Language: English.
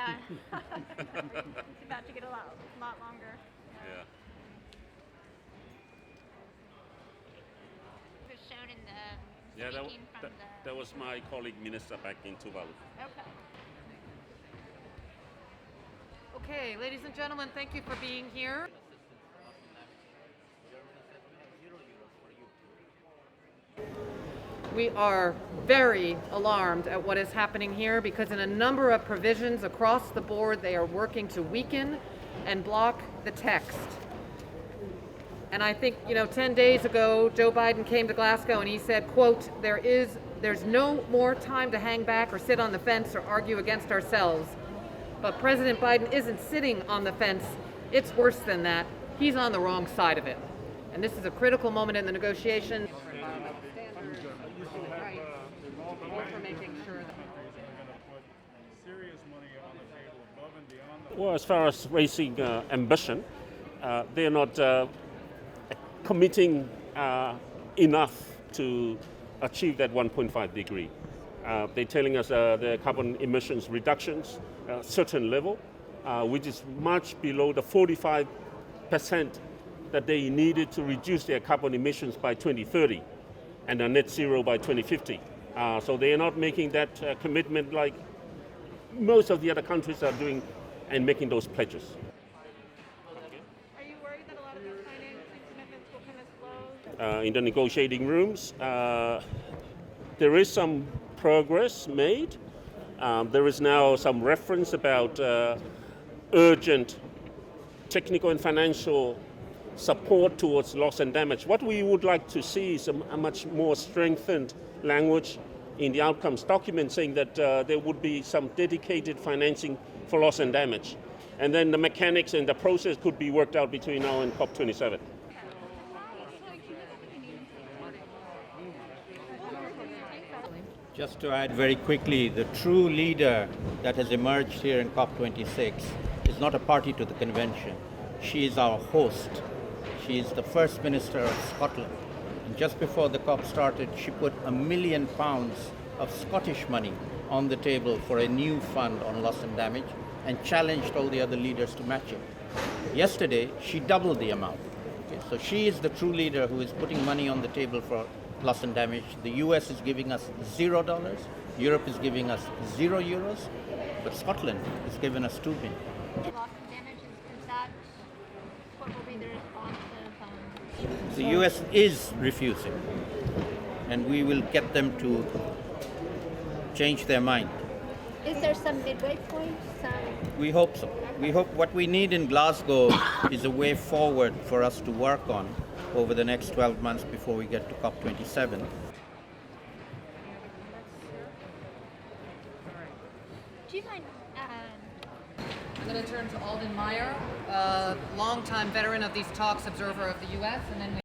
Yeah. It's about to get a lot longer. Yeah. It was shown in the Yeah, speaking from the... that was my colleague minister back in Tuvalu. Okay. Okay, ladies and gentlemen, thank you for being here. We are very alarmed at what is happening here because in a number of provisions across the board, they are working to weaken and block the text. And I think, 10 days ago, Joe Biden came to Glasgow and he said, quote, there's no more time to hang back or sit on the fence or argue against ourselves. But President Biden isn't sitting on the fence. It's worse than that. He's on the wrong side of it. And this is a critical moment in the negotiations. Well, as far as raising ambition, they're not committing enough to achieve that 1.5 degree. They're telling us the carbon emissions reductions at a certain level, which is much below the 45% that they needed to reduce their carbon emissions by 2030 and a net zero by 2050. So they are not making that commitment like most of the other countries are doing and making those pledges. Are you worried that a lot of these financing commitments will kind of slow? In the negotiating rooms, there is some progress made. There is now some reference about urgent technical and financial support towards loss and damage. What we would like to see is a much more strengthened language in the outcomes document saying that there would be some dedicated financing for loss and damage. And then the mechanics and the process could be worked out between now and COP27. Just to add very quickly, the true leader that has emerged here in COP26 is not a party to the convention. She is our host. She is the First Minister of Scotland. And just before the COP started, she put £1 million of Scottish money on the table for a new fund on loss and damage and challenged all the other leaders to match it. Yesterday, she doubled the amount. Okay, so she is the true leader who is putting money on the table for loss and damage. The US is giving us $0, Europe is giving us €0, but Scotland has given us $2 million. Loss and damage, is that what will be the response of... The US is refusing, and we will get them to change their mind. Is there some midway point? We hope so. We hope what we need in Glasgow is a way forward for us to work on over the next 12 months before we get to COP27. Do you mind... I'm going to turn to Alden Meyer, longtime veteran of these talks, observer of the U.S., and then